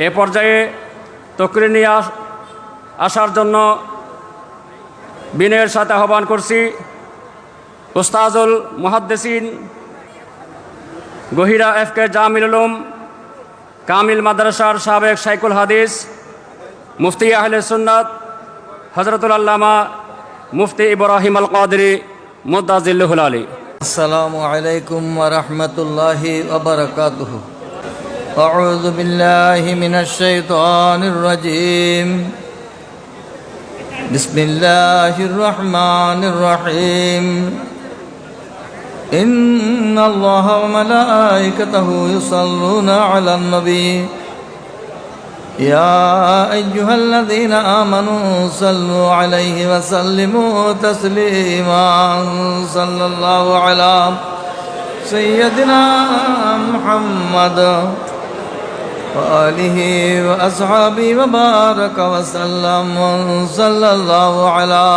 এ পর্যায়ে তকরির নিয়ে আসার জন্য বিনয়ের সাথে আহ্বান করছি উস্তাজুল মুহাদ্দিসিন গহিরা এফকে জামিল উলুম কামিল মাদ্রাসার সাবেক শাইখুল হাদিস মুফতি আহলে সুন্নাত হযরতুল আল্লামা মুফতি ইব্রাহিম আল কাদরি মুদ্দাজিল্লুহুল আলী। আসসালামু আলাইকুম ওয়া রাহমাতুল্লাহি ওয়া বারাকাতুহু। আউযু বিল্লাহি মিনাশ শাইতানির রাজীম। বিসমিল্লাহির রহমানির রহিম। ইন্নাল্লাহা ওয়া মালাইকাতাহু ইউসাল্লুনা আলান নবী يا أيها الذين آمنوا صلوا عليه وسلموا تسليما صلى الله على سيدنا محمد وآله وأصحابه وبارك وسلم صلى الله على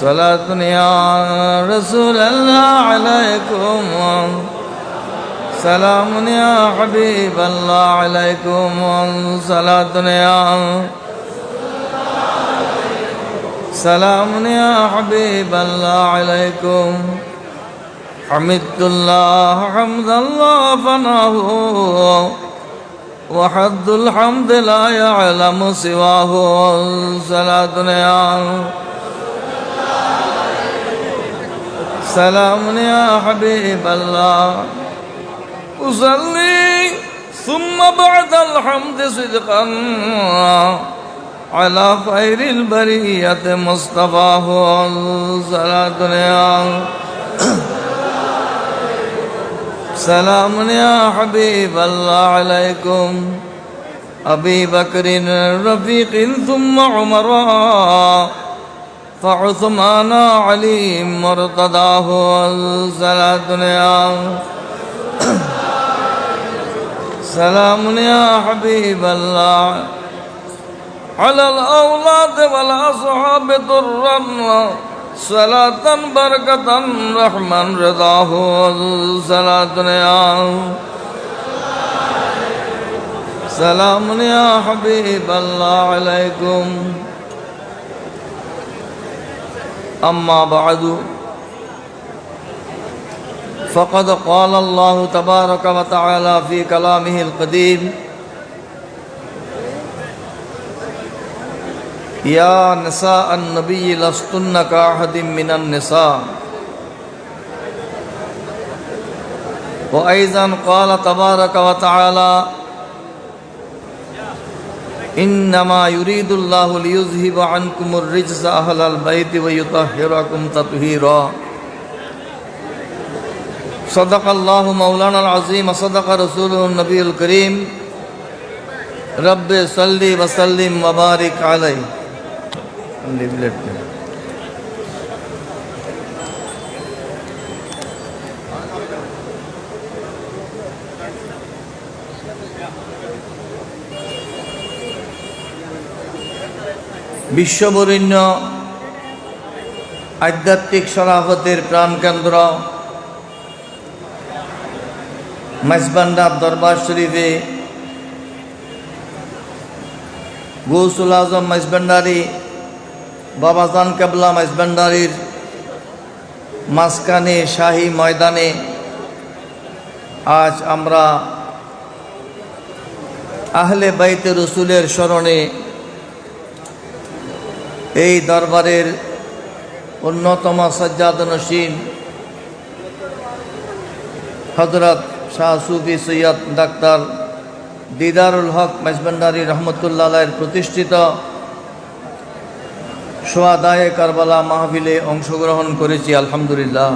صلاة يا رسول الله عليكم سلام يا حبيب الله عليكم صلاة يا سلام يا حبيب الله عليكم حمدت الله حمد الله فناه وحد الحمد لا يعلم سواه صلاة يا سلام يا حبيب الله أصلي ثم بعد الحمد صدقا على خير البرية مصطفاه صلاة يا سلام يا حبيب الله عليكم أبي بكر رفيق ثم عمر فعثمان علي مرتضاه صلاة يا سلام يا حبيب الله على الأولاد والأصحاب ضرا صلاة بركة رحمن رضاه صلاة يا سلام يا حبيب الله عليكم أما بعد فقد قال الله تبارك وتعالى في كلامه القديم يا نساء النبي لستن كأحد من النساء وأيضا قال تبارك وتعالى إنما يريد الله ليذهب عنكم الرجس أهل البيت ويطهركم تطهيرا صدق الله مولانا العظيم صدق رسوله النبي الكريم رب صل وسلم وبارك عليه. বিশ্ববরেণ্য আধ্যাত্মিক শরাফতের প্রাণকেন্দ্র মাইজবান্ডার দরবার শরীফে গৌসুল আজম মাইজবান্ডারি বাবাজান কেবলা মাইজবান্ডারির মাঝখানে শাহী ময়দানে আজ আমরা আহলে বাইতে রসুলের স্মরণে এই দরবারের অন্যতম সজ্জাদনশীন হযরত শাহ সুফি সৈয়দ ডাক্তার দিদারুল হক মাইজবান্ডারি রহমতুল্লাহ আলাইহির প্রতিষ্ঠিত সোহাদায়ে কারবালা মাহফিলে অংশগ্রহণ করেছি। আলহামদুলিল্লাহ।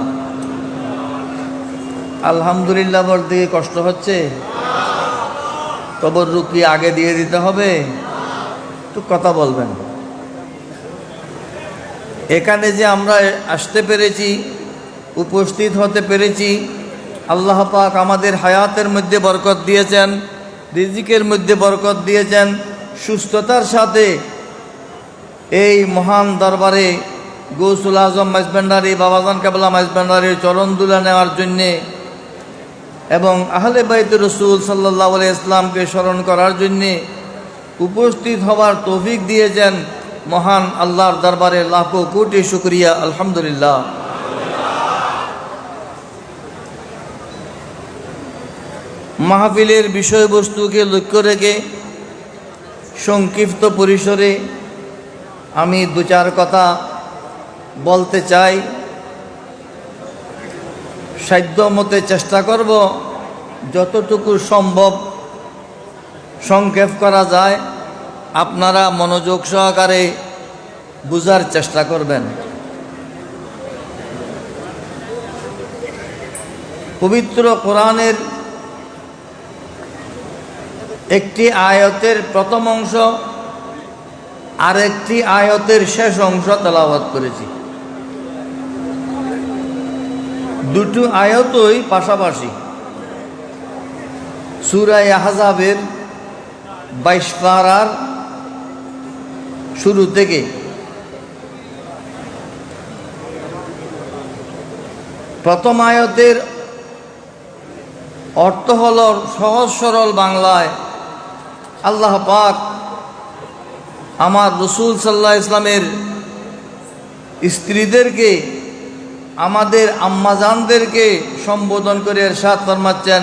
আলহামদুলিল্লাহ বলতে কষ্ট হচ্ছে? তবরুক কি আগে দিয়ে দিতে হবে? তো কথা বলবেন। এখানে যে আমরা আসতে পেরেছি, উপস্থিত হতে পেরেছি, আল্লাহ পাক আমাদের হায়াতের মধ্যে বরকত দিয়েছেন, রিজিকের মধ্যে বরকত দিয়েছেন, সুস্থতার সাথে এই মহান দরবারে গৌসুল আজম মাইজভান্ডারী, বাবাজান কেবলা মাইজভান্ডারীর চরণ দুলা নেওয়ার জন্যে এবং আহলে বাইত রসুল সাল্লাল্লাহু আলাইহি ইসলামকে স্মরণ করার জন্যে উপস্থিত হওয়ার তৌফিক দিয়েছেন মহান আল্লাহর দরবারে লাখো কোটি শুকরিয়া, আলহামদুলিল্লাহ। মাহফিলের বিষয়বস্তুকে লক্ষ্য রেখে সংক্ষিপ্ত পরিসরে আমি দু চার কথা বলতে চাই। সাধ্যমতে চেষ্টা করব যতটুকু সম্ভব সংক্ষেপ করা যায়, আপনারা মনোযোগ সহকারে বুঝার চেষ্টা করবেন। পবিত্র কোরআনের একটি আয়াতের প্রথম অংশ আরেকটি আয়াতের শেষ অংশ তেলাওয়াত করেছি। দুটো আয়াতই পাশাপাশি সূরা আহজাবের 22 পারার শুরু থেকে। প্রথম আয়াতের অর্থ হল সহজ সরল বাংলায় আল্লাহ পাক আমার রসুল সাল্লাল্লাহু আলাইহি ইসলামের স্ত্রীদেরকে, আমাদের আম্মাজানদেরকে সম্বোধন করে ইরশাদ ফরমাচ্ছেন,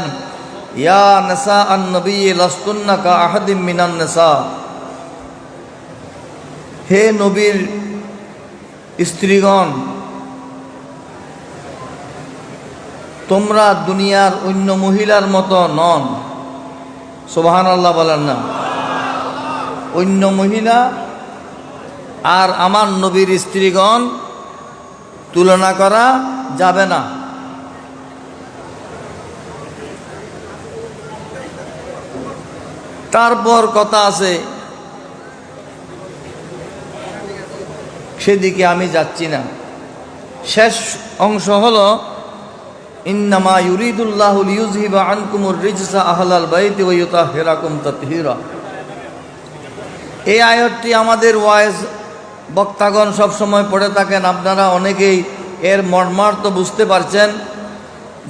ইয়া নিসা আন-নবী লাস্তুন্না কা আহাদিম মিনান নিসা, হে নবীর স্ত্রীগণ, তোমরা দুনিয়ার অন্য মহিলার মতো নন। সুবহানাল্লাহ বলেন না? অন্য মহিলা আর আমার নবীর স্ত্রীগণ তুলনা করা যাবে না। তারপর কথা আছে, সেদিকে আমি যাচ্ছি না। শেষ অংশ হলো ইন্নামা ইউরিদুল্লাহু লিইউযহিবা আনকুমুর রিজসা আহলাল বাইতি ওয়া ইউতাহহিরাকুম তাতহীরা। এই আয়াতটি আমাদের ওয়াইজ বক্তাগণ সবসময় পড়ে থাকেন। আপনারা অনেকেই এর মর্মার্থ বুঝতে পারছেন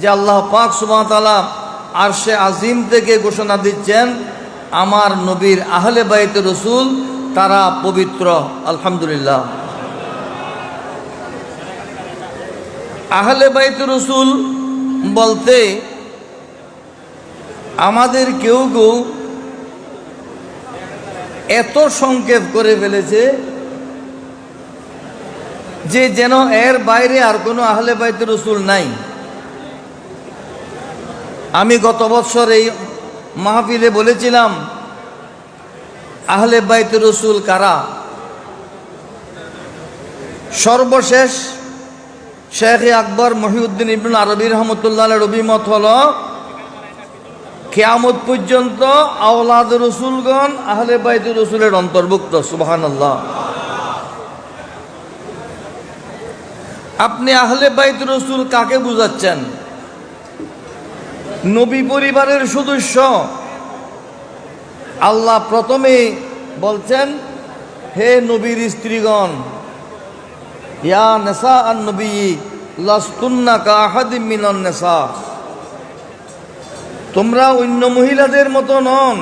যে আল্লাহ পাক সুবহানাহু ওয়া তাআলা আরশে আজিম থেকে ঘোষণা দিচ্ছেন, আমার নবীর আহলে বাইত রসুল তারা পবিত্র। আলহামদুলিল্লাহ। আহলে বাইত রসুল বলতে আমাদের কেউ কেউ এত সংক্ষেপ করে ফেলেছে যে যেন এর বাইরে আর কোনো আহলে বাইত রসুল নাই। আমি গত বছর এই মাহফিলে বলেছিলাম আহলে বাইত রসুল কারা। সর্বশেষ শেখ আকবর মহিউদ্দিন ইবনুল আরবী রহমতুল্লাহ অভিমত হল কিয়ামত পর্যন্ত আওলাদ রসুলগণ আহলে বাইত রসুলের অন্তর্ভুক্ত। সুবহানাল্লাহ। আপনি আহলে বাইত রসুল কাকে বুঝাচ্ছেন? নবী পরিবারের সদস্য। আল্লাহ প্রথমে বলছেন, হে নবীর স্ত্রীগণ, ইয়া নিসা আন-নবী লাস্তুন্না কা আহাদিম মিনান নিসা, তোমরা অন্য মহিলাদের মতো নন।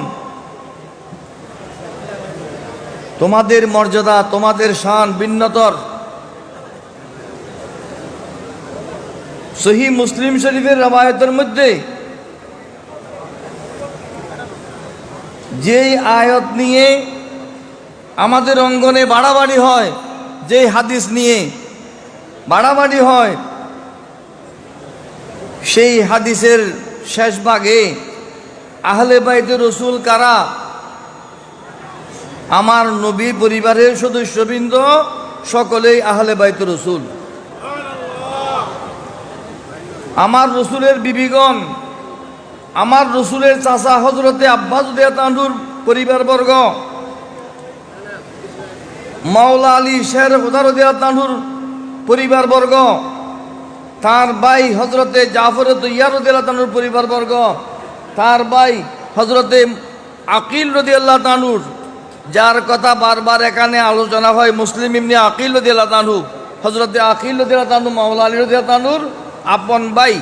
তোমাদের মর্যাদা, তোমাদের শান ভিন্নতর। সহিহ মুসলিম শরীফের রওয়ায়াতের মধ্যে যেই আয়াত নিয়ে আমাদের অঙ্গনে বাড়াবাড়ি হয়, যেই হাদিস নিয়ে বাড়াবাড়ি হয়, সেই হাদিসের শেষ ভাগে আহলে বাইত রসুল কারা? আমার নবী পরিবারের সদস্যবৃন্দ সকলেই আহলে বাইত রসুল। আমার রসুলের বিবিগণ, আমার রসুলের চাচা হজরতে আব্বাস রাদিয়াল্লাহু আনহুর পরিবারবর্গ, মাওলা আলী শের খুদা রাদিয়াল্লাহু আনহুর পরিবারবর্গ, তার ভাই হজরতে জাফর তৈয়ার রাদিয়াল্লাহু আনহুর পরিবারবর্গ, তার ভাই হজরতে আকিল রাদিয়াল্লাহু আনহুর, যার কথা বারবার এখানে আলোচনা হয়, মুসলিম ইবনে আকিল রাদিয়াল্লাহু আনহু, হজরতে আকিল রাদিয়াল্লাহু তাআলা মাওলা আলী রাদিয়াল্লাহু তাআলার আপন ভাই,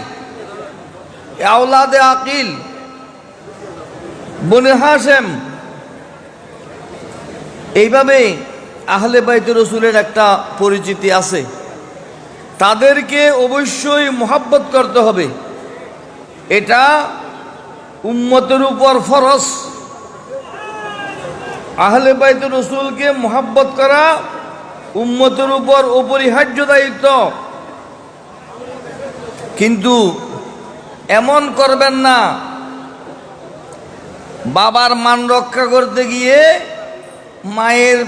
আওলাদে আকিল, বনে হাশেম। এইভাবে আহলে বাইতে রসুলের একটা পরিচিতি আছে। তাদেরকে অবশ্যই মোহাব্বত করতে হবে, এটা উম্মতের উপর ফরজ। আহলে বাইতে রসুলকে মোহাব্বত করা উম্মতের উপর অপরিহার্য দায়িত্ব। কিন্তু এমন করবেন না, বাবার মান রক্ষা করতে গিয়ে মায়ের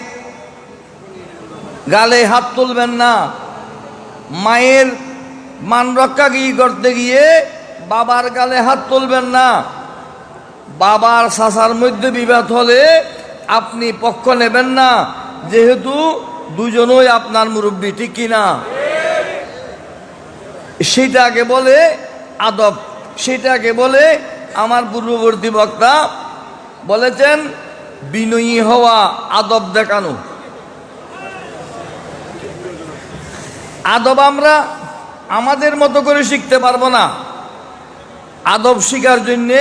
গালে হাত তুলবেন না, মায়ের মান রক্ষা করতে গিয়ে বাবার গালে হাত তুলবেন না। বাবার চাচার মধ্যে বিবাদ হলে আপনি পক্ষ নেবেন না, যেহেতু দুজনই আপনার মুরব্বী, ঠিক কিনা? সেটাকে বলে আদব, সেটাকে বলে আমার পূর্ববর্তী বক্তা বলেছেন বিনয়ী হওয়া, আদব দেখানো। আদব আমরা আমাদের মতো করে শিখতে পারবো না। আদব শিখার জন্যে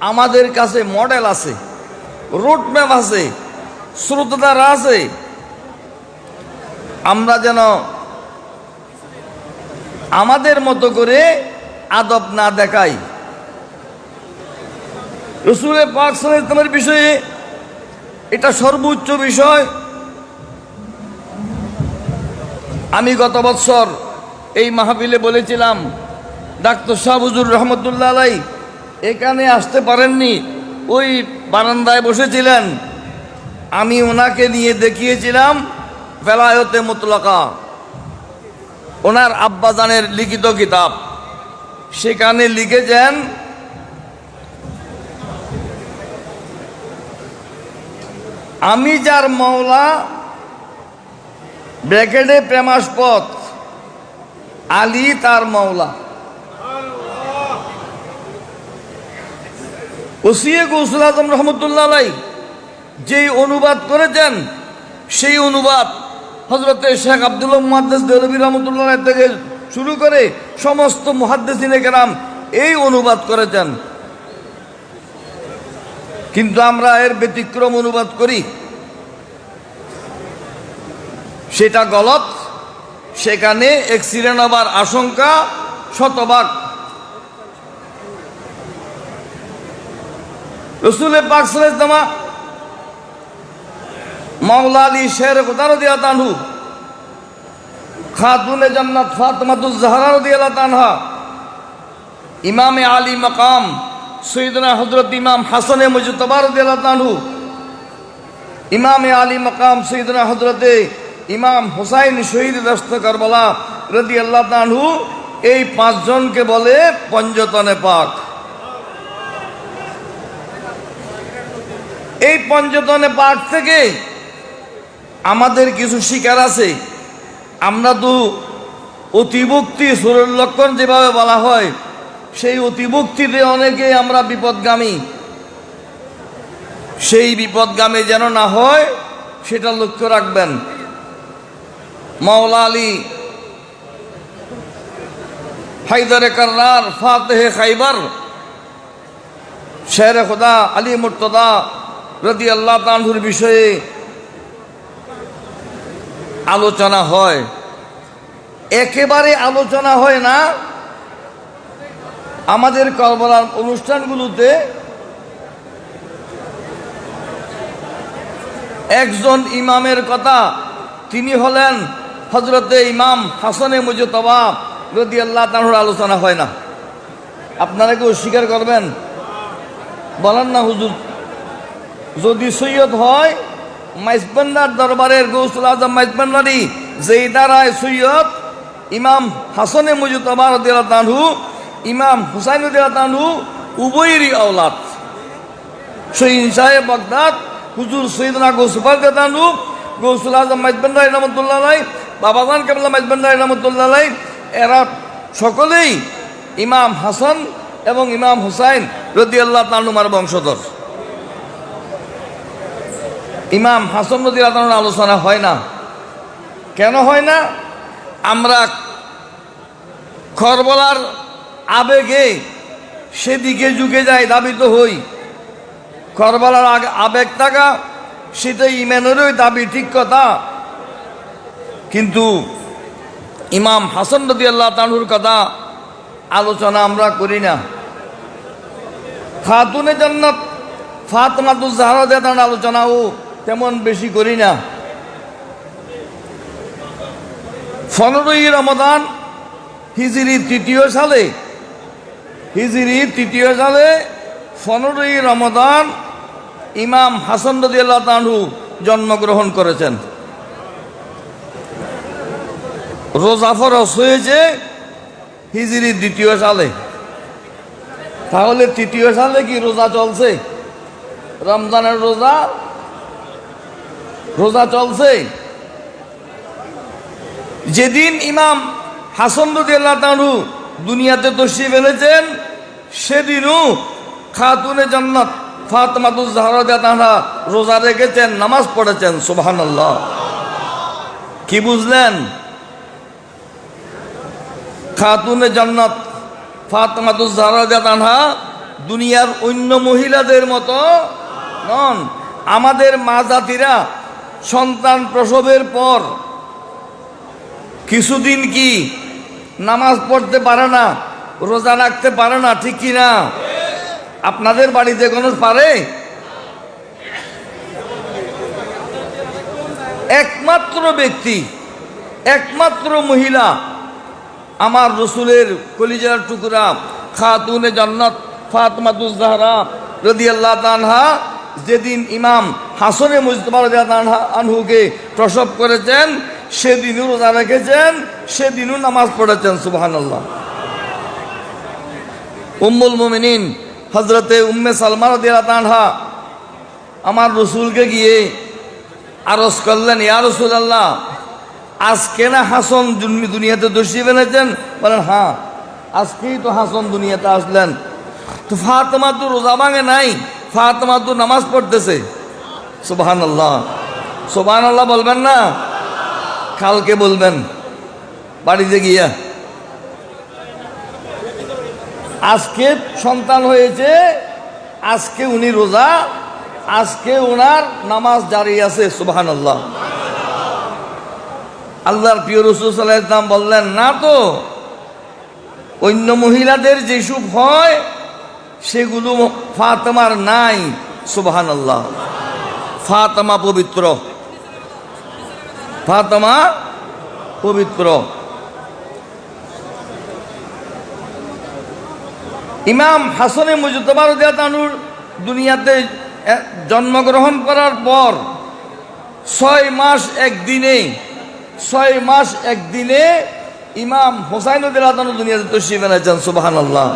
আমাদের কাছে মডেল আছে, রোডম্যাপ আছে, শ্রোতারা আছে। আমরা যেন আমাদের মতো করে আদব না দেখাই। রাসূল পাক সাল্লাল্লাহু আলাইহি ওয়াসাল্লামের বিষয়ে এটা সর্বোচ্চ বিষয়। আমি গত বছর এই মাহফিলে বলেছিলাম, ডাক্তার শাহ হুজুর রহমতুল্লাহ আলাই এখানে আসতে পারেননি, ওই বারান্দায় বসেছিলেন। আমি ওনাকে নিয়ে দেখিয়েছিলাম বেলায়েতে মুতলাকা, ওনার আব্বাজানের লিখিত কিতাব। সেখানে লিখেছেন আমি যার মাওলা ব্র্যাকেটে প্রেমাস্পদ, আলী তার মাওলা। ওসিয়ে গৌসুল আজম রহমতুল্লাহ আলাই যেই অনুবাদ করেছেন, সেই অনুবাদ হজরতে শেখ আব্দুল্লাহ মুহাদ্দিস দেহলভী রহমতুল্লাহ আলাই থেকে শুরু করে সমস্ত মুহাদ্দিসিনে কেরাম এই অনুবাদ করেছেন। কিন্তু আমরা এর ব্যতিক্রম অনুবাদ করি, সেটা গলত। সেখানে অ্যাক্সিডেন্ট হবার আশঙ্কা শতভাগ। রাসূল পাক সাল্লাল্লাহু আলাইহি ওয়াসাল্লাম মাওলা আলী শের খুদা রাদিয়াল্লাহু আনহু, খাতুনে জান্নাত ফাতেমাতুজ জাহরা রাদিয়াল্লাহু আনহা, ইমামে আলী মাকাম সৈয়দনা হযরত ইমাম হাসানে মুজতবা রাদিয়াল্লাহু আনহু, ইমামে আলী মাকাম সৈয়দনা হযরতে ইমাম হুসাইন শহীদ দস্ত কারবালা রাদিয়াল্লাহু আনহু, এই পাঁচজনকে বলে পঞ্জতনে পাক। এই পঞ্জতনে পাক থেকে আমাদের কিছু শিকার আছে। আমরা তো অতিভক্তি সুরের লক্ষণ যেভাবে বলা হয়, সেই অতিভক্তিতে অনেকে আমরা বিপদগামী। সেই বিপদগামী যেন না হয় সেটা লক্ষ্য রাখবেন। মাওলা আলী হায়দারে কাররার, ফাতেহে খাইবার, শের খুদা আলী মুর্তদা রাদিয়াল্লাহু আনহুর বিষয়ে আলোচনা হয়। একেবারে আলোচনা হয় না। আমাদের কারবালার অনুষ্ঠানগুলোতে একজন ইমামের কথা, তিনি হলেন হযরতে ইমাম হাসানে মুজতবা রাদিয়াল্লাহু তাআলার আলোচনা হয় না। আপনারা কি অস্বীকার করবেন? বলেন না হুজুর। যদি সৈয়দ হয়, মাইজবান্ডার দরবারের গৌসুল আজম মাইজবান্ডারি যেই দ্বারায় সৈয়দ ইমাম হাসানে মুজতবা রাদিয়াল্লাহু আনহু, ইমাম হুসাইন রাদিয়াল্লাহু আনহু উভয়েরই আওলাদ। শহীদ সাহেব বাগদাদ হুজুর সৈয়দনা গৌসুল রাদিয়াল্লাহু আনহু, গৌসুল আজম মাইজবান্ডারি রহমতুল্লাহ আলাই, বাবাজান কেবলা মাইজবান্ডারি রহমতুল্লাহ আলাই, এরা সকলেই ইমাম হাসান এবং ইমাম হুসাইন রাদিয়াল্লাহু তাআলার বংশধর। ইমাম হাসান রাদিয়াল্লাহু তাআলার আলোচনা হয় না। কেন হয় না? আমরা করবলার আবেগে সেদিকে ঝুঁকে যাই, দাবিত হই। করবলার আবেগ থাকা সেটা ইমানেরই দাবি, ঠিক কথা। কিন্তু ইমাম হাসান রাদিয়াল্লাহু তাআলার কথা আলোচনা আমরা করি না। খাতুনে জান্নাত ফাতেমাতুজ জাহরা রাদিয়াল্লাহু আলোচনাও তেমন বেশি করি না। 15ই রমাদান হিজরির তৃতীয় সালে 15ই রমাদান ইমাম হাসান রাদিয়াল্লাহু তাআলা জন্মগ্রহণ করেছেন। রোজা ফরজ হয়েছে হিজরির দ্বিতীয় সালে। তাহলে তৃতীয় সালে কি রোজা চলছে? রমজানের রোজা চলছে। যেদিন ইমাম হাসান রাদিয়াল্লাহু তাআলা দুনিয়াতে তশরিফ এনেছেন, সেদিনও খাতুনে জান্নাত ফাতেমাতুজ জাহরা রাদিয়াল্লাহু তাআলা রোজা রেখেছেন, নামাজ পড়েছেন। সুবহানাল্লাহ। কি বুঝলেন? খাতুনে জান্নাত ফাতেমাতুজ জাহরা রাদিয়াল্লাহু তাআলা দুনিয়ার অন্য মহিলাদের মতো নন। আমাদের মা জাতিরা সন্তান প্রসবের পর কিছুদিন কি নামাজ পড়তে পারে না, রোজা রাখতে পারে না, ঠিক কি না? আপনাদের বাড়িতে কোনো পারে? একমাত্র ব্যক্তি, একমাত্র মহিলা আমার রসুলের কলিজার টুকরা খাতুনে জান্নাত ফাতেমাতুজ জাহরা রাদিয়াল্লাহু তাআলা যেদিন ইমাম হাসানে মুজতবা রাদিয়াল্লাহু আনহুকে প্রসব করেছেন, সেদিনও রোজা রেখেছেন, সেদিনও নামাজ পড়েছেন। সুবহানাল্লাহ। উম্মুল মুমিনিন হযরতে উম্মে সালমা রাদিয়াল্লাহু তাআলা আমার রসুলকে গিয়ে আরজ করলেন, ইয়া রাসূলুল্লাহ, আজকে না হাসান দুনিয়াতে তশরিফ এনেছেন? বলেন হ্যাঁ, আজকেই তো হাসান দুনিয়াতে আসলেন। তো ফাতেমা তো রোজা ভাঙে নাই, ফাতেমা তো নামাজ পড়তেছে। সুবহানাল্লাহ। সুবহানাল্লাহ বলবেন না? কালকে বলবেন বাড়িতে গিয়া। আজকে সন্তান হয়েছে, আজকে উনি রোজা, আজকে ওনার নামাজ জারি আছে। সুবহানাল্লাহ। আল্লাহর প্রিয় রাসূল সাল্লাল্লাহু আলাইহি ওয়াসাল্লাম বললেন, না তো, অন্য মহিলাদের যেসব হয় সেগুলো ফাতেমার নাই। সুবহানাল্লাহ। ফাতেমা পবিত্র, ফাতেমা পবিত্র। ইমাম হাসানে মুজতবা রাদিয়াল্লাহু তাআলা দুনিয়াতে জন্মগ্রহণ করার পর 6 মাস একদিনে ইমাম হোসাইন রাদিয়াল্লাহু তাআলা দুনিয়াতে তশরিফ এনেছেন। সুবহানাল্লাহ।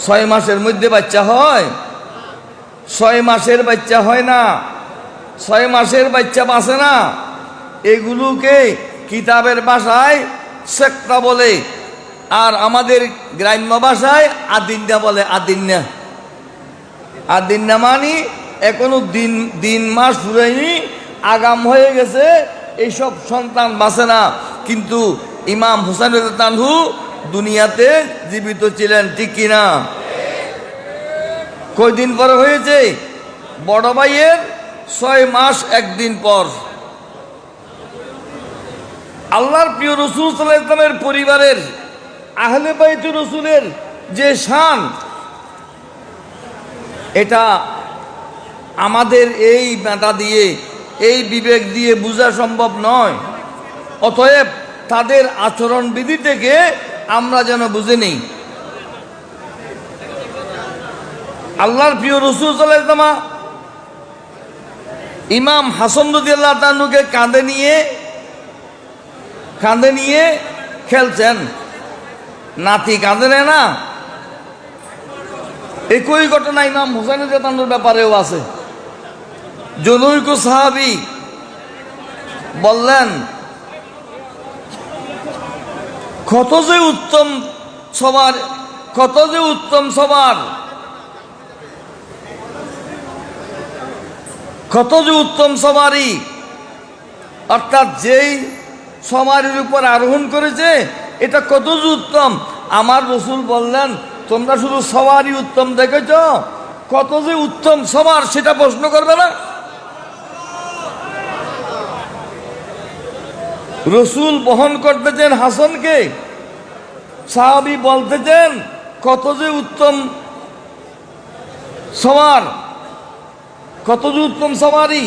6 মাসের মধ্যে বাচ্চা হয়? 6 মাসের বাচ্চা হয় না, 6 মাসের বাচ্চা বাঁচে না। এগুলোকে কিতাবের ভাষায় সেক্তা বলে, আর আমাদের গ্রাম্য ভাষায় আদিন্না বলে। আদিন্না মানে এখনো দিন মাস ফুরায়নি, আগাম হয়ে গেছে, এইসব সন্তান বাঁচে না। কিন্তু ইমাম হুসাইন রাদিয়াল্লাহু আনহু দুনিয়াতে জীবিত ছিলেন, ঠিক কিনা? কয়দিন পর হয়েছে? বড় ভাইয়ের 6 মাস 1 দিন পর। আল্লাহর প্রিয় রাসূল সাল্লাল্লাহু আলাইহি ওয়াসাল্লামের পরিবারের আহলে বাইতুর রাসূলের যে শান, এটা আমাদের এই মেধা দিয়ে, এই বিবেক দিয়ে বোঝা সম্ভব নয়। অতএব তাদের আচরণ বিধি থেকে আমরা যেন বুঝে নিই। আল্লাহর প্রিয় রাসূল সাল্লাল্লাহু আলাইহি ওয়াসাল্লাম ইমাম হাসান রাদিয়াল্লাহু তাআলাকে কাঁধে নিয়ে খেলছেন। নাতি কাঁদে নেয় না? একই ঘটনা ইমাম হুসাইন রাদিয়াল্লাহু তাআলার ব্যাপারেও আছে। জনৈক সাহাবী বললেন, কত যে উত্তম সবারই, অর্থাৎ যেই সওয়ারির উপর আরোহণ করেছে, এটা কত যে উত্তম। আমার রসুল বললেন, তোমরা শুধু সওয়ারি উত্তম দেখেছ, কত যে উত্তম সওয়ার সেটা প্রশ্ন করবে না? রসুল বহন করতেছেন হাসানকে, সাহাবী বলতেছেন কত যে উত্তম সওয়ার, কত যে উত্তম সওয়ারি,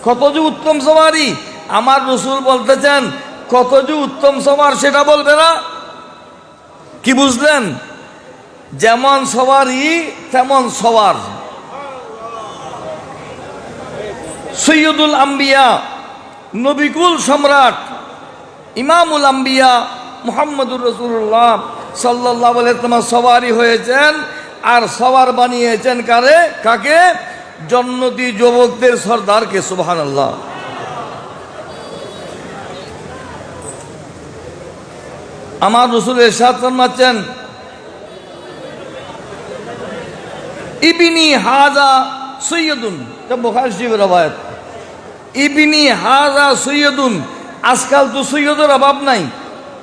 কত যে উত্তম সওয়ারি। আমার রসুল বলতেছেন কত যে উত্তম সওয়ার সেটা বলবে না? কি বুঝলেন? যেমন সওয়ারি তেমন সওয়ার। সৈয়দুল আম্বিয়া, নবিকুল সম্রাট, ইমামুল আম্বিয়া মুহাম্মদুর রাসূলুল্লাহ সাল্লাল্লাহু আলাইহি ওয়াসাল্লাম সওয়ারি হয়েছেন, আর সওয়ার বানিয়েছেন কাকে? জন্নতি যুবকদের সর্দারকে। সুবহানাল্লাহ। আমার রাসূল ইরশাদ ফরমাচ্ছেন, ইবনি হাযা সৈয়দুন, এটা বুখারী শরীফের রওয়ায়াত। ইবনি হাযা সৈয়দুন, আজকাল তো সৈয়দের অভাব নাই,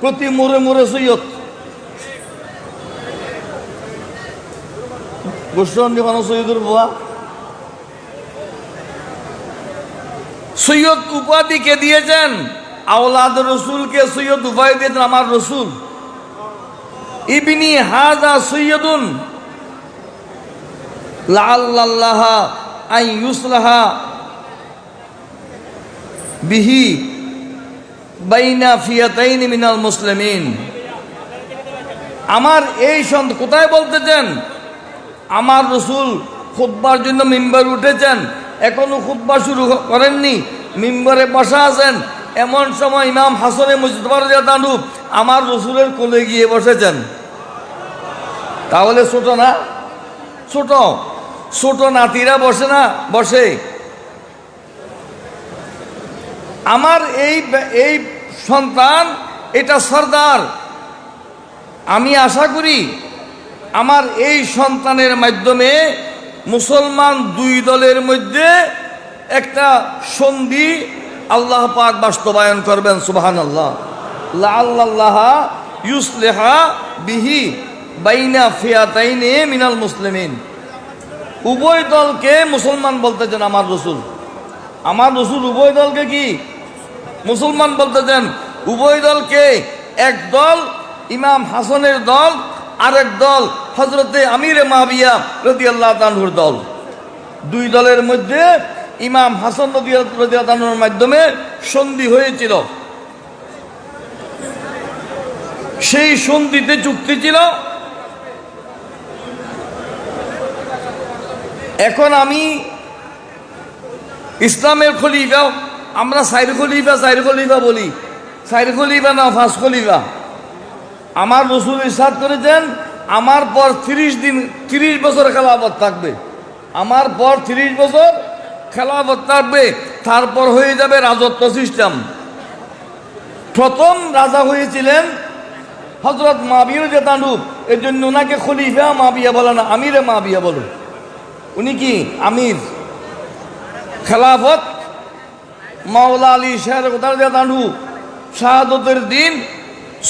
প্রতি মোড়ে মোড়ে সৈয়দ। বুঝলেন যখন সৈয়দের বুয়া, সৈয়দ উপাধি কে দিয়েছেন? আওলাদ রসুলকে সৈয়দ উপাধি দিয়েছেন আমার রসুল। ইবনি হাযা সৈয়দুন লাআল্লাল্লাহা আন ইউসলাহা বিহি বাইনা ফিয়াতাইনি মিনাল মুসলিমিন। আমার এই কোথায় বলতেছেন? আমার রসুল খুতবার জন্য মিম্বার উঠেছেন, এখনো খুতবা শুরু করেননি, মিম্বরে বসা আছেন। এমন সময় ইমাম হাসানে মুজতবা রাদিয়াল্লাহু আনহু আমার রসুলের কোলে গিয়ে বসেছেন। তাহলে ছোট না? ছোট ছোট নাতিরা বসে না? বসে। আমার এই সন্তান এটা সর্দার। আমি আশা করি আমার এই সন্তানের মাধ্যমে মুসলমান দুই দলের মধ্যে একটা সন্ধি আল্লাহ পাক বাস্তবায়ন করবেন। সুবহানাল্লাহ। লাআল্লাল্লাহা ইউসলিহা বিহি বাইনা ফিয়াতাইনি মিনাল মুসলিমিন। উভয় দলকে মুসলমান বলতেছেন আমার রসুল। আমার রসুল উভয় দলকে কি মুসলমান বলতেছেন? উভয় দলকে, এক দল ইমাম হাসানের দল, আরেক দল হযরতে আমিরে মুআবিয়া রাদিয়াল্লাহু তাআলার দল। দুই দলের মধ্যে ইমাম হাসান রাদিয়াল্লাহু তাআলার মাধ্যমে সন্ধি হয়েছিল। সেই সন্ধিতে চুক্তি ছিল, এখন আমি ইসলামের খলিফা, আমরা চার খলিফা বলি, চার খলিফা না 5 খলিফা। আমার রাসূল ইরশাদ করেছেন, আমার পর 30 বছর খেলাফত থাকবে। আমার পর 30 বছর খেলাফত থাকবে, তারপর হয়ে যাবে রাজত্ব সিস্টেম। প্রথম রাজা হয়েছিলেন হযরত মুআবিয়া রাদিয়াল্লাহু আনহু, এর জন্য ওনাকে খলিফা মুআবিয়া বলে না, আমিরে মুআবিয়া বলে। উনি কি আমির। খেলাফত মাওলা আলী শাহ রাদিয়াল্লাহু আনহু শাহাদতের দিন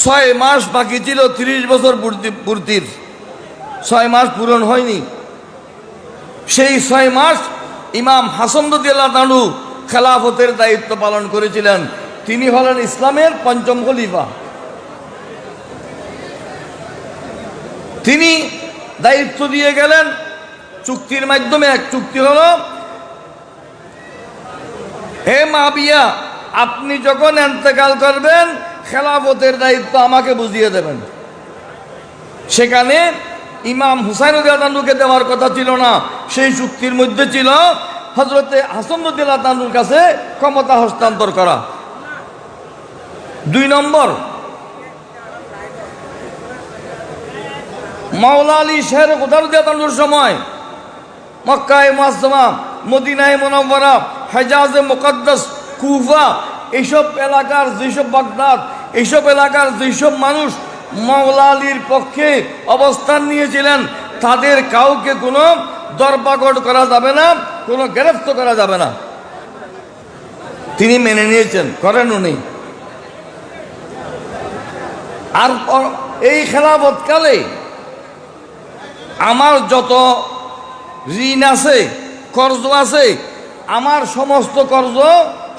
6 মাস বাকি ছিল 30 বছর পূর্তির, 6 মাস পূরণ হয়নি। সেই 6 মাস ইমাম হাসান রাদিয়াল্লাহু আনহু খেলাফতের দায়িত্ব পালন করেছিলেন। তিনি হলেন ইসলামের 5ম খলিফা। তিনি দায়িত্ব দিয়ে গেলেন চুক্তির মাধ্যমে। এক চুক্তি হলো, হে মুআবিয়া, আপনি যখন ইন্তেকাল করবেন খেলাফতের দায়িত্ব আমাকে বুঝিয়ে দেবেন। সেখানে ইমাম হুসাইন রাদিয়াল্লাহু আনহুকে দেওয়ার কথা ছিল না। সেই চুক্তির মধ্যে ছিল হযরতে হাসান রাদিয়াল্লাহু আনহুর কাছে ক্ষমতা হস্তান্তর করা। 2 নম্বর, মাওলা আলী শাহ রাদিয়াল্লাহু আনহুর সময় মক্কায়ে মুআজ্জামা, মদিনায়ে মুনাওয়ারা, হেজাজে মুকদ্দাস, কুফা, এইসব এলাকার যেসব, বাগদাদ, এইসব এলাকার যেসব মানুষ মাওলা আলীর পক্ষে অবস্থান নিয়েছিলেন, তাদের কাউকে কোনো ধরপাকড় করা যাবে না, কোনো গ্রেফতার করা যাবে না। তিনি মেনে নিয়েছেন, করেন উনি। আর এই খেলাফতকালে আমার যত ঋণ আছে, কর্জ আছে, আমার সমস্ত কর্জ,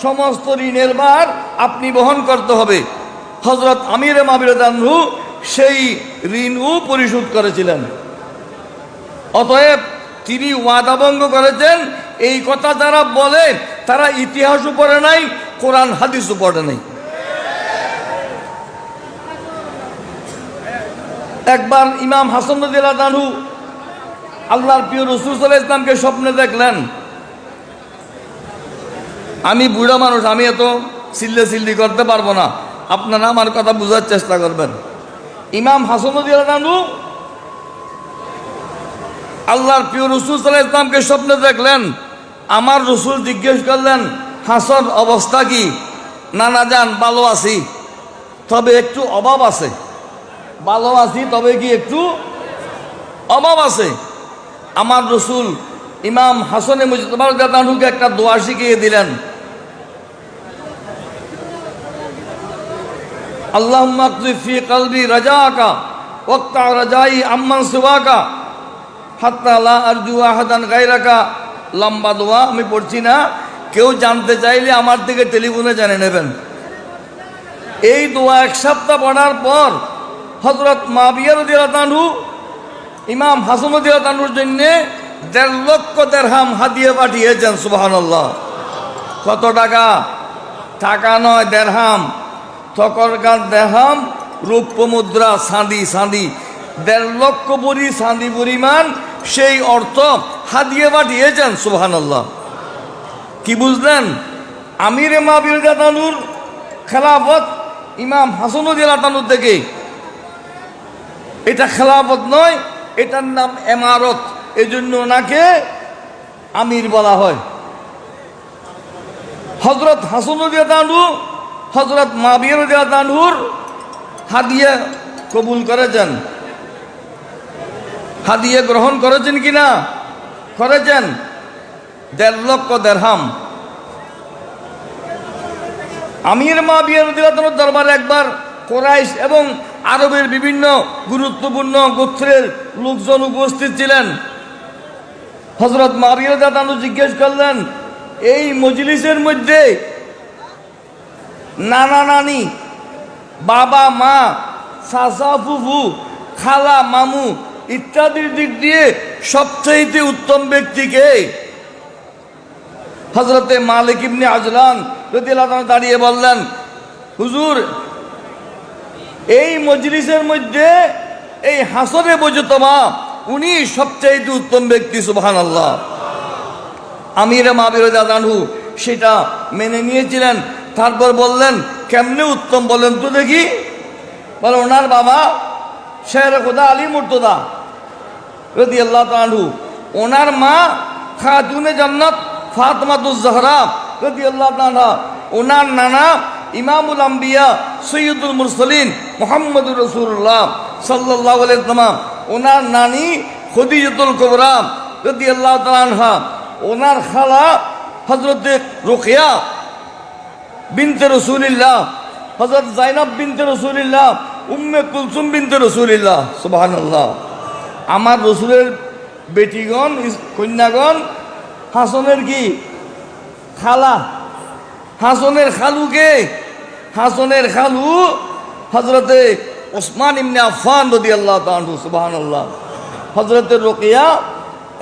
সমস্ত ঋণের ভার আপনি বহন করতে হবে। হযরত আমিরে মাবির রাদিয়াল্লাহু সেই ঋণও পরিশোধ করেছিলেন। অতএব তিনি ওয়াদা ভঙ্গ করেছেন। এই কথা যারা বলে তারা ইতিহাসও পড়ে নাই, কোরআন হাদিসও পড়ে নাই। একবার ইমাম হাসান রাদিয়াল্লাহু আনহু আল্লাহর প্রিয় রাসূল সাল্লাল্লাহু আলাইহি ওয়াসাল্লামকে স্বপ্নে দেখলেন। আমি বুড়া মানুষ, আমি এত চিল্লি করতে পারবো না, আপনারা আমার কথা বোঝার চেষ্টা করবেন। ইমাম হাসান রাদিয়াল্লাহু আনহু আল্লাহর প্রিয় রাসূল সাল্লাল্লাহু আলাইহি ওয়াসাল্লামকে স্বপ্নে দেখলেন। আমার রাসূল জিজ্ঞেস করলেন, হাসান অবস্থা কি? নানা যান, ভালো আছি, তবে একটু অভাব আছে। ভালো আছি তবে কি একটু অভাব আছে। আমার রাসূল ইমাম হাসানে মুজতবা রাদিয়াল্লাহু আনহুকে একটা দোয়া শিখিয়ে দিলেন। আল্লাহুম্মা আকযি ফি কলবি রাজাকা ওয়াক্তা রাজাই আম্মান সিওয়াকা হাত্তা লা আরজু আহাদান গায়রাকা। লম্বা দোয়া, আমি পড়ছি না, কেউ জানতে চাইলে আমার থেকে টেলিফোনে জেনে নেবেন। এই দোয়া এক সপ্তাহ পড়ার পর হযরত মুআবিয়া রাদিয়াল্লাহু আনহু ইমাম হাসান রাদিয়াল্লাহু আনহুর জন্য ১.৫ লক্ষ দিরহাম হাদিয়া পাঠিয়েছেন। সুবহানাল্লাহ। কত টাকা? টাকা নয়, দিরহাম। তখনকার দিরহাম রৌপ্য মুদ্রা, চাঁদি ১.৫ লক্ষ ভরি চাঁদি পরিমাণ সেই অর্থ হাদিয়া পাঠিয়েছেন। সুবহানাল্লাহ। কি বুঝলেন? আমিরে মুআবিয়া রাদিয়াল্লাহু আনহুর খেলাফত ইমাম হাসান রাদিয়াল্লাহু আনহু থেকে। এটা খেলাফত নয়, এটার নাম এমারত। এই জন্য ওনাকে আমির বলা হয়। হযরত হাসান রাদিয়াল্লাহু আনহু হযরত মুআবিয়া রাদিয়াল্লাহু আনহুর হাদিয়া কবুল করেছেন। হাদিয়া গ্রহণ করেছেন কিনা? করেছেন। ১.৫ লক্ষ দিরহাম। আমির মুআবিয়া রাদিয়াল্লাহু আনহুর দরবারে একবার কুরাইশ এবং আরবের বিভিন্ন গুরুত্বপূর্ণ গোত্রের লোকজন উপস্থিত ছিলেন। হযরত মুআবিয়া রাদিয়াল্লাহু আনহু জিজ্ঞেস করলেন, এই মজলিসের মধ্যে নানা নানি, বাবা মা, চাচা ফুফু, খালা মামু ইত্যাদির দিক দিয়ে সবচেয়ে উত্তম ব্যক্তিকে? হযরতে মালিক ইবনে আজলান রাদিয়াল্লাহু আনহু দাঁড়িয়ে বললেন, হুজুর, এই মজলিসের মধ্যে এই হাসরে বজতমা উনি সবচেয়ে উত্তম ব্যক্তি। সুবহানাল্লাহ। আমিরে মুআবিয়া রাদিয়াল্লাহু আনহু সেটা মেনে নিয়েছিলেন। তারপর বললেন, কেমনে উত্তম বলেন তো দেখি? বলে, ওনার বাবা শেরে খোদা আলী মুর্তজা রাদিয়াল্লাহু আনহু, ওনার মা খাতুনে জান্নাত ফাতেমাতুজ জাহরা রাদিয়াল্লাহু আনহা, ওনার নানা ইমামুল আম্বিয়া সৈয়দুল মুরসালিন মুহাম্মদুর রাসূলুল্লাহ সাল্লাল্লাহু আলাইহি ওয়াসাল্লাম, ওনার নানি খদিজাতুল কুবরা রাদিয়াল্লাহু তাআলা আনহা, ওনার খালা হযরতে রুকিয়া বিনতে রাসূলিল্লাহ, হযরত যায়েনব বিনতে রাসূলিল্লাহ, উম্মে কুলসুম বিনতে রাসূলিল্লাহ। সুবহানাল্লাহ। আমার রাসূলের বেটিগণ, কন্যাগণ হাসানের কি খালা। হাসানের খালুকে? হাসানের খালু হযরতে ওসমান ইবনে আফফান রাদিয়াল্লাহু তাআলা আনহু। সুবহানাল্লাহ। হযরতে রুকিয়া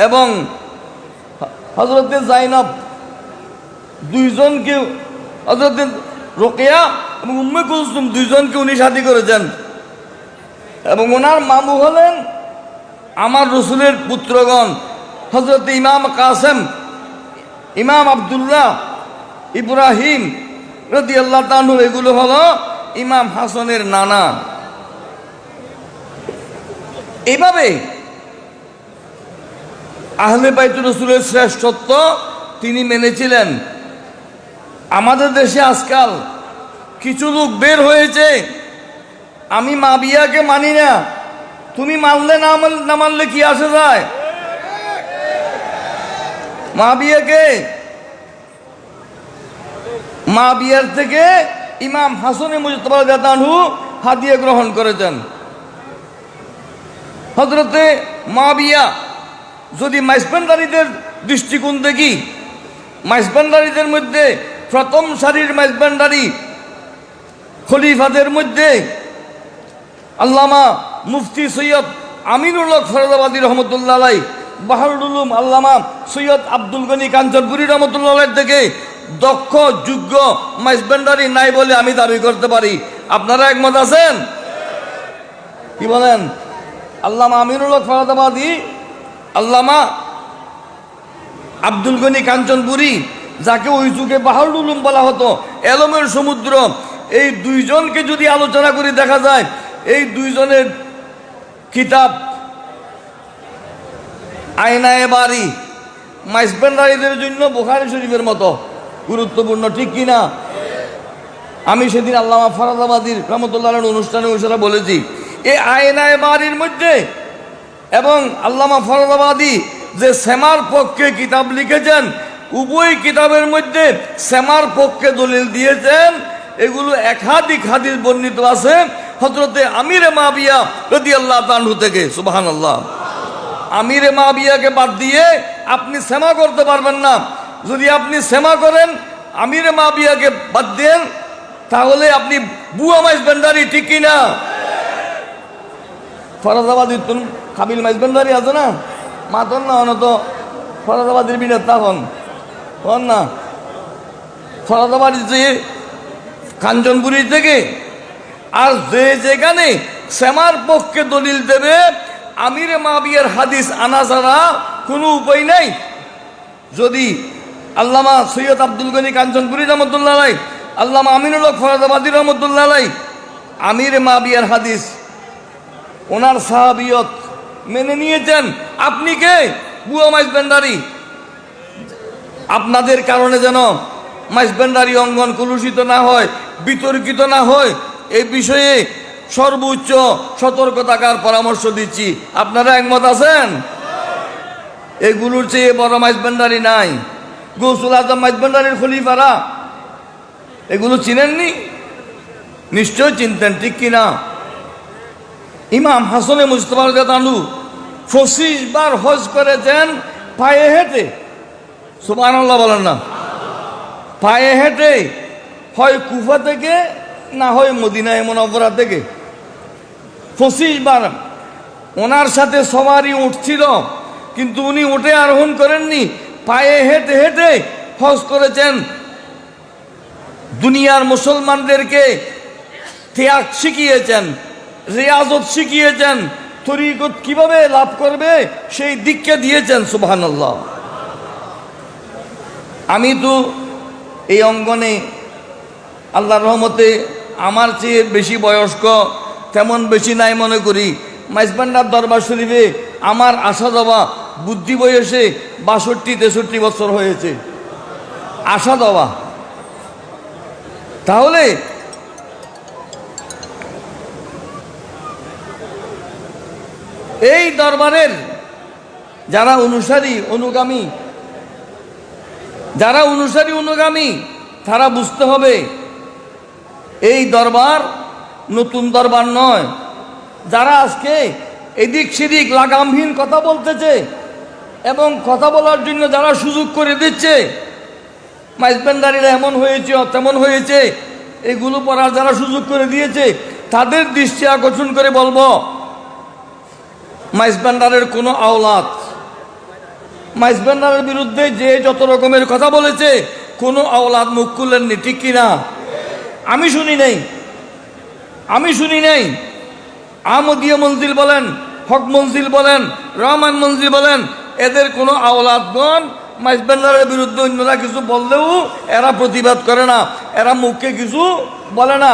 এবং হযরতে যায়েনব দুইজনকে, হযরতে রুকিয়া এবং উম্মে কুলসুম দুইজনকে উনি শাদী করেছেন। এবং ওনার মামু হলেন আমার রাসূলের পুত্রগণ, হযরতে ইমাম কাসেম, ইমাম আব্দুল্লাহ, ইব্রাহিম রাদিয়াল্লাহু তাআলা আনহু। এগুলো হলো ইমাম হাসানের নানা। এইভাবে আহলে বাইতুর রাসূলের শ্রেষ্ঠত্ব তিনি মেনেছিলেন। আমাদের দেশে আজকাল কিছু লোক বের হয়েছে, আমি মুআবিয়াকে মানি না, তুমি মানলে না মানলে কি আসে যায়? মুআবিয়াকে, মুআবিয়ার থেকে ইমাম হাসান মুজতবা রাদিয়াল্লাহু আনহু হাদিয়া গ্রহণ করেছেন। হযরতে মুআবিয়া, যদি মাইজবান্ডারীদের দৃষ্টিকোণ দেখি, মাইজবান্ডারীদের মধ্যে প্রথম সারির মাইজবান্ডারী খলিফাদের মধ্যে আল্লামা মুফতি সৈয়দ আমিনুল হক ফরদাবাদী রহমতুল্লাহ আলাই, বাহরুল উলুম আল্লামা সৈয়দ আব্দুল গনি কাঞ্চনপুরী রহমতুল্লাহ আলাইর থেকে দক্ষ যোগ্য মাইজবান্ডারী নাই বলে আমি দাবি করতে পারি। আপনারা একমত আছেন? কি বলেন? আল্লামা আমিনুল হক ফরদাবাদী, আল্লামা আব্দুল গনি কাঞ্চনপুরী, যাকে ওই যুগে বাহরুল উলুম বলা হতো, এলমের সমুদ্র, এই দুইজনকে যদি আলোচনা করে দেখা যায়, এই দুইজনের কিতাব আয়নায়ে বারি মাইজবান্ডারীদের জন্য বুখারী শরীফের মতো গুরুত্বপূর্ণ, ঠিক কিনা? আমি সেদিন আল্লামা ফরদাবাদীর রহমতুল্লাহর অনুষ্ঠানে ওই সেটা বলেছি। এই আয়নায়ে বারির মধ্যে এবং আল্লামা ফরদাবাদী যে সেমার পক্ষে কিতাব লিখেছেন, উভয় কিতাবের মধ্যে সেমার পক্ষে দলিল দিয়েছেন। এগুলো একাধিক হাদিস বর্ণিত আছে হযরতে আমিরে মুআবিয়া রাদিয়াল্লাহু তাআলা থেকে। সুবহানাল্লাহ। আমিরে মুআবিয়াকে বাদ দিয়ে আপনি সেমা করতে পারবেন না। যদি আপনি সেমা করেন, আমিরে মুআবিয়াকে বাদ দেন, তাহলে আপনি বুয়া মাইজবান্ডারী, ঠিক কিনা? ফরদাবাদী তুন কাবিল মাইজবান্ডারী আছে না, মাতন না অনত ফরদাবাদীর বিরোধ তখন হন না। ফরদাবাদী যে কাঞ্চনপুরী থেকে, আর যে যেখানে সেমার পক্ষে দলিল দেবে, আমিরে মুআবিয়ার হাদিস আনা ছাড়া কোনো উপায় নাই। যদি আল্লামা সৈয়দ আব্দুল গনি কাঞ্চনপুরী রহমতুল্লাহ আলাই, আল্লামা আমিনুল হক ফরদাবাদী রহমতুল্লাহ আলাই আমিরে মুআবিয়ার হাদিস, ওনার সাহাবিয়ত মেনে নিয়েছেন, আপনি কে? বুয়া মাইজবান্ডারী। আপনাদের কারণে যেন মাইজবান্ডারী অঙ্গন কলুষিত না হয়, বিতর্কিত না হয়, এই বিষয়ে সর্বোচ্চ সতর্ক থাকার পরামর্শ দিচ্ছি। আপনারা একমত আছেন? এগুলোর চেয়ে বড় মাইজবান্ডারী নাই। গৌসুল আজম মাইজবান্ডারীর খলিফারা, এগুলো চিনেননি? নিশ্চয় চিনতেন, ঠিক কিনা? ইমাম হাসানে মুজতবা রাদিয়াল্লাহু আনহু 25 বার হজ করেছেন পায়ে হেঁটে। সুবহানাল্লাহ বলেন না? পায়ে হেঁটে, হয় কুফা থেকে না হয় মদিনায়ে মুনাওয়ারা থেকে। 25 বার। ওনার সাথে সবারই উঠছিল, কিন্তু উনি উঠে আরোহণ করেননি, পায়ে হেঁটে হেঁটে হজ করেছেন। দুনিয়ার মুসলমানদেরকে ত্যাগ শিখিয়েছেন, রিয়াজত শিখিয়েছেন, তরিকত কিভাবে লাভ করবে সেই দিককে দিয়েছেন। সুবহানাল্লাহ। আমি তো এই অঙ্গনে আল্লাহর রহমতে আমার চেয়ে বেশি বয়স্ক তেমন বেশি নাই মনে করি। মাইজবান্ডার দরবার শরীফে আমার আসা যাওয়া বুদ্ধি বয়সে 62-63 বছর হয়েছে আসা যাওয়া। তাহলে এই দরবারের যারা অনুসারী অনুগামী তারা বুঝতে হবে এই দরবার নতুন দরবার নয়। যারা আজকে এদিক সেদিক লাগামহীন কথা বলতেছে এবং কথা বলার জন্য যারা সুযোগ করে দিচ্ছে, মাইজবান্ডারীরা এমন হয়েছে তেমন হয়েছে, এগুলো পড়ার যারা সুযোগ করে দিয়েছে, তাদের দৃষ্টি আকর্ষণ করে বলবো, মাইজবান্ডারের কোনো আওলাদ, মাইজবান্ডারের বিরুদ্ধে যে যত রকমের কথা বলেছে, কোনো আওলাদ মুখ খুলেননি, ঠিক কিনা? আমি শুনি নাই। আহমদিয়া মঞ্জিল বলেন, হক মঞ্জিল বলেন, রহমান মঞ্জিল বলেন, এদের কোনো আওলাদগণ মাইজবান্ডারের বিরুদ্ধে অন্যরা কিছু বললেও এরা প্রতিবাদ করে না, এরা মুখে কিছু বলে না।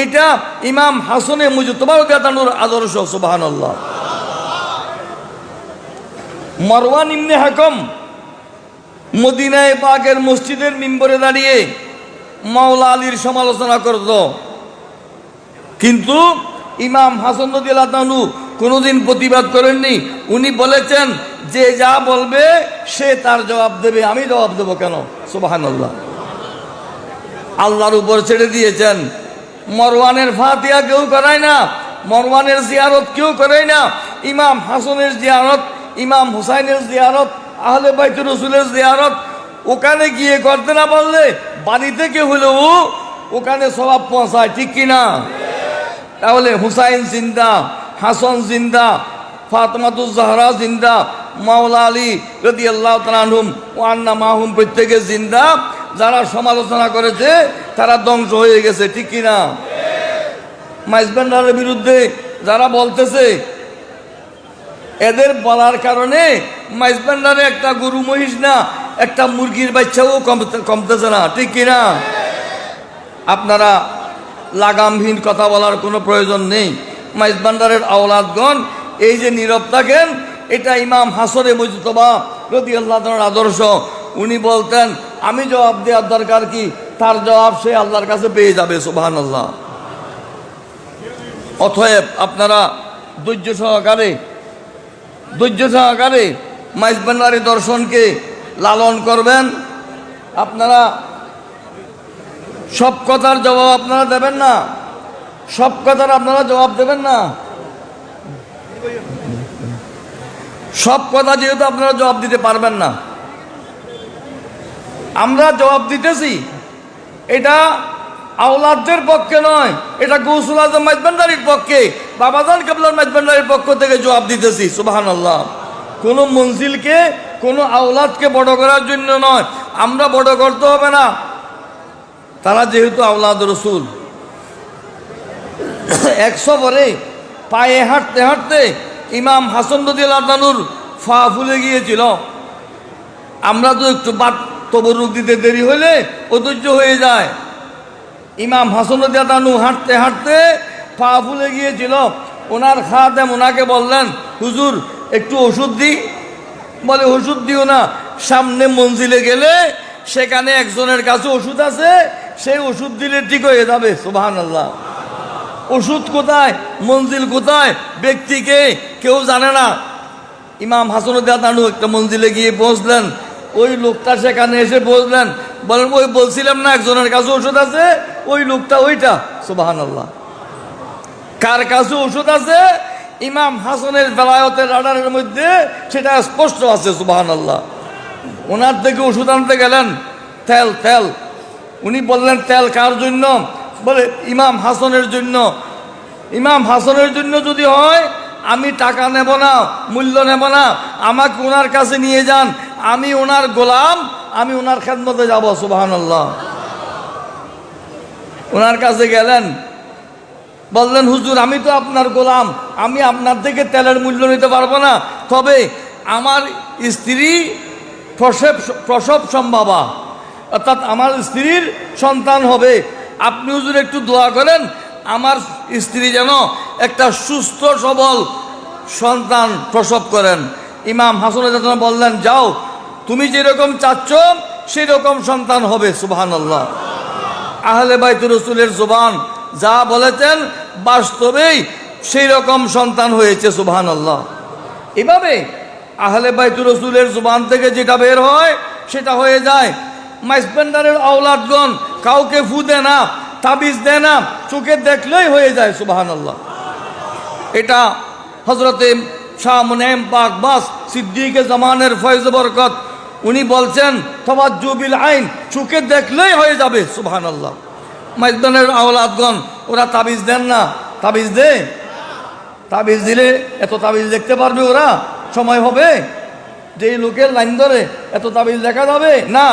এটা ইমাম হাসানে মুজতবা রাদিয়াল্লাহু আনহুর আদর্শ। সুবহানাল্লাহ। মারওয়ান ইবনে হাকম মদিনায়ে পাকের মসজিদের মিম্বরে দাঁড়িয়ে মাওলা আলীর সমালোচনা করত, কিন্তু ইমাম হাসান রাদিয়াল্লাহু আনহু কোনোদিন প্রতিবাদ করেননি। উনি বলেছেন, যে যা বলবে সে তার জবাব দেবে, আমি জবাব দেব কেন? সুবহানাল্লাহ। আল্লাহর উপর ছেড়ে দিয়েছেন। মরওয়ানের ফাতিহা কেউ করায় না, মরওয়ানের জিয়ারত কেউ করায় না। ইমাম হাসানের জিয়ারত, ইমাম হুসাইনের জিয়ারত, আহলে বাইতুর রাসূলের জিয়ারত ওখানে গিয়ে করতে না পারলে বাড়ি থেকে হলেও ওখানে সওয়াব পৌঁছায়, ঠিক কিনা? তাহলে হুসাইন জিন্দা, হাসান জিন্দা, ফাতেমাতুজ জাহরা জিন্দা, মাওলা আলী রাদিয়াল্লাহু তাআলা আনহুম ওয়া আন্না মাহুম প্রত্যেকে জিন্দা। যারা সমালোচনা করেছে তারা ধ্বংস হয়ে গেছে, ঠিক কিনা? মাইজবান্ডারের বিরুদ্ধে যারা বলতেছে এদের বলার কারণে মাইজবান্ডারে একটা গরু মহিষ না, একটা মুরগির বাচ্চাও কমতেছে না, ঠিক কিনা? আপনারা লাগামহীন কথা বলার কোনো প্রয়োজন নেই। মাইজবান্ডারের আওলাদগণ এই যে নীরব থাকেন, এটা ইমাম হাসনে মুজতবা রাদিয়াল্লাহু তাআলার আদর্শ। উনি বলতেন আমি জবাব দেওয়ার দরকার কি, তার জবাব সে আল্লাহর কাছে পেয়ে যাবে, সুবহানাল্লাহ। অতএব আপনারা ধৈর্য সহকারে মাইজবান্ডারি দর্শনকে লালন করবেন। আপনারা সব কথার জবাব আপনারা দেবেন না, সব কথার আপনারা জবাব দেবেন না। সব কথা যেহেতু আপনারা জবাব দিতে পারবেন না, আমরা জবাব দিতেছি, এটা আওলাদদের পক্ষে নয়, এটা গৌসুল আজম মাইজবান্ডারির পক্ষে, বাবাজান কেবলার মাইজবান্ডারির পক্ষ থেকে জবাব দিতেছি, সুবহানাল্লাহ। কোনো মঞ্জিলকে, কোনো আওলাদকে বড় করার জন্য নয়, আমরা বড় করতে হবে না। তারা যেহেতু আওলাদ রসুল, 100 পরে পায়ে হাঁটতে হাঁটতে ইমাম হাসান রাদিয়াল্লাহু তাআলার পা ফুলে গিয়েছিল। আমরা তো একটু তবরুক দিতে দেরি হলে অধৈর্য হয়ে যায়। ইমাম হাসান রাদিয়াল্লাহু তাআলা হাঁটতে হাঁটতে পা ফুলে গিয়েছিল। ওনার খাদেম ওনাকে বললেন, হুজুর একটু ওষুধ দিই। বলে ওষুধ দিও না, সামনে মঞ্জিলে গেলে সেখানে একজনের কাছে ওষুধ আছে, সেই ওষুধ দিলে ঠিক হয়ে যাবে, সুবহানাল্লাহ। ওষুধ কোথায়, মঞ্জিল কোথায়, ব্যক্তিকে কেউ জানে না। ইমাম হাসান রাদিয়াল্লাহু তাআলা একটা মঞ্জিলে গিয়ে পৌঁছলেন, ওই লোকটা সেখানে এসে বললেন, বলেন ওই বলছিলাম না একজনের কাছে ওষুধ আছে, ওই লোকটা ওইটা, সুবহানাল্লাহ। কার কাছে ওষুধ আছে? ইমাম হাসানের বেলায়তের রাডারের মধ্যে সেটা স্পষ্ট আছে, সুবহানাল্লাহ। ওনার থেকে ওষুধ আনতে গেলেন, তেল। উনি বললেন তেল কার জন্য? বলে ইমাম হাসানের জন্য। ইমাম হাসানের জন্য যদি হয় আমি টাকা নেব না, মূল্য নেব না, আমাকে ওনার কাছে নিয়ে যান, আমি ওনার গোলাম, আমি ওনার খেদমতে যাব, সুবহানাল্লাহ। ওনার কাছে গেলেন, বললেন হুজুর আমি তো আপনার গোলাম, আমি আপনার থেকে তেলের মূল্য নিতে পারবো না, তবে আমার স্ত্রী প্রসব সম্ভাবা, অর্থাৎ আমার স্ত্রীর সন্তান হবে, আপনি হুজুর একটু দোয়া করেন আমার স্ত্রী যেন একটা সুস্থ সবল সন্তান প্রসব করেন। ইমাম হাসান রাদিয়াল্লাহু তাআলা বললেন, যাও, তুমি যেরকম চাচ্ছ সেই রকম সন্তান হবে, সুবহানাল্লাহ। আহলে বাইতুর রাসূলের জবান যা বলেছেন বাস্তবেই সেই রকম সন্তান হয়েছে, সুবহানাল্লাহ। এভাবে আহলে বাইতুর রাসূলের জবান থেকে যেটা বের হয় সেটা হয়ে যায়। মাইজবান্ডারের আওলাদগণ কাউকে ফু দেয় না, তাবিজ দেয় না, চোখে দেখলেই হয়ে যায়, সুবহানাল্লাহ। এটা হযরতে শাহ মুনাইম পাক বাস সিদ্দিকে জামানের ফয়েজ বরকত উনি বলছেন, তাওয়াজ্জু বিল আইন, চোখে দেখলেই হয়ে যাবে, সুবহানাল্লাহ। মাইজবান্ডারের আওলাদগণ ওরা তাবিজ দেন না, তাবিজ দে, তাবিজ দিলে এত তাবিজ দেখতে পারবে ওরা? সময় হবে যে লোকের লাইন ধরে এত তাবিজ দেখা যাবে না?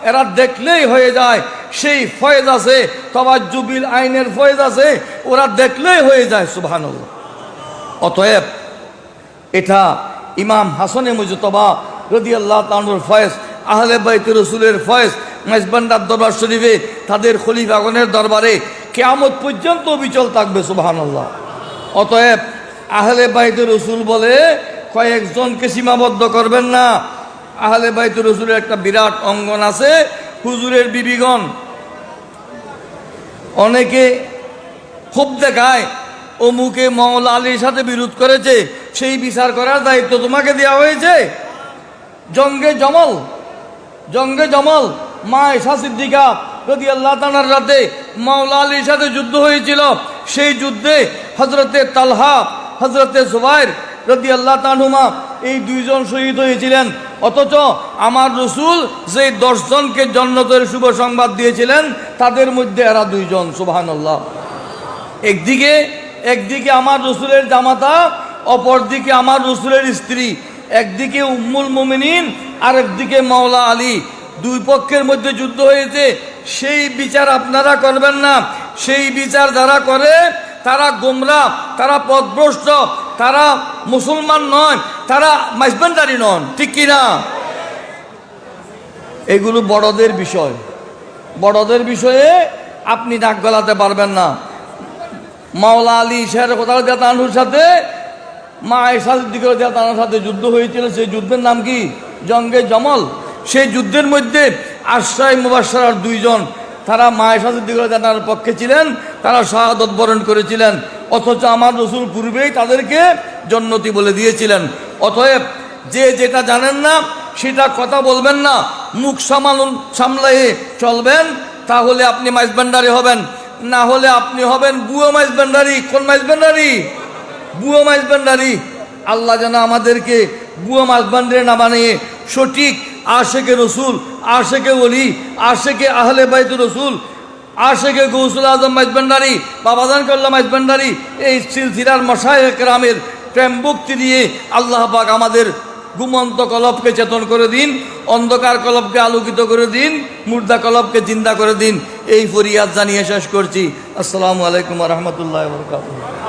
এরা দেখলেই হয়ে যায়, সেই ফয়েজ আছে, তাওয়াজ্জু বিল আইনের ফয়েজ আছে, ওরা দেখলেই হয়ে যায়, সুবহানাল্লাহ। অতএব এটা ইমাম হাসানে মুজতবা রাদিয়াল্লাহু তাআলার ফয়েজ, আহলে বাইতুর রাসূলের ফয়েজ, মেজবান্ডার দরবার শরীফে তাদের খলিফাগণের দরবারে কিয়ামত পর্যন্ত বিচল থাকবে, সুবহানাল্লাহ। অতএব আহলে বাইতুর রাসূল বলে কয়েকজনকে সীমাবদ্ধ করবেন না। আহলে বাইতুর রাসূলের একটা বিরাট অঙ্গন আছে, হুজুরের বিবিগণ। অনেকে খুব দেখায় অমুকে মাওলা আলীর সাথে বিরোধ করেছে, সেই বিচার করার দায়িত্ব তোমাকে দেওয়া হয়েছে। জঙ্গে জমল মা আয়েশা সিদ্দিকা রাদিয়াল্লাহু তাআলার রাতে মাওলা আলীর সাথে যুদ্ধ হয়েছিল। সেই যুদ্ধে হযরতে তালহা, হযরতে জুবাইর রাদিয়াল্লাহু তাআলা এই দুইজন শহীদ হয়েছিলেন। অথচ আমার রসুল যে 10 জনকে জান্নাতের শুভ সংবাদ দিয়েছিলেন তাদের মধ্যে এরা দুইজন। সুবহানাল্লাহ। একদিকে আমার রসুলের জামাতা, অপরদিকে আমার রসুলের স্ত্রী, একদিকে উম্মুল মুমিনিন আর একদিকে মাওলা আলী। দুই পক্ষের মধ্যে যুদ্ধ হয়েছে। সেই বিচার আপনারা করবেন না। সেই বিচার যারা করে তারা গোমরাহ, তারা পথভ্রষ্ট, তারা মুসলমান নয়, তারা মাইজবান্ডারি নন। ঠিক কিনা? এগুলো বড়দের বিষয়। বড়দের বিষয়ে আপনি নাক গলাতে পারবেন না। মাওলা আলী শের তানুর সাথে মা আয়েশা সিদ্দিকা তানুর সাথে যুদ্ধ হয়েছিল। সেই যুদ্ধের নাম কি? জঙ্গে জমল। সেই যুদ্ধের মধ্যে আশরায়ে মুবাশশারার দুইজন, তারা মা আয়েশা সিদ্দিকা তানুর পক্ষে ছিলেন, তারা শাহাদত বরণ করেছিলেন। অথচ আমার রসুল পূর্বেই তাদেরকে জান্নাতি বলে দিয়েছিলেন। অতএব যে যেটা জানেন না সেটা কথা বলবেন না, মুখ সামলাইয়ে চলবেন। তাহলে আপনি মাইজবান্ডারি হবেন, না হলে আপনি হবেন বুয়ো মাইজবান্ডারি। কোন মাইজবান্ডারি? বুয়ো মাইজবান্ডারি। আল্লাহ যেন আমাদেরকে বুয়ো মাইজবান্ডারি না বানিয়ে সঠিক আশেকে রসুল, আশেকে ওলি, আশেকে আহলে বাইতুর রসুল, আশেকে গৌসুল আজম মাইজবান্ডারি, বাবাজান কাল্লা মাইজবান্ডারি, এই সিলসিলার মাশায়েখ কেরামের প্রেম ভক্তি দিয়ে আল্লাহ পাক আমাদের ঘুমন্ত কলবকে চেতন করে দিন, অন্ধকার কলবকে আলোকিত করে দিন, মুর্দা কলবকে জিন্দা করে দিন। এই ফরিয়াদ জানিয়ে শেষ করছি। আসসালামু আলাইকুম ওয়া রাহমাতুল্লাহি ওয়া বারাকাতুহু।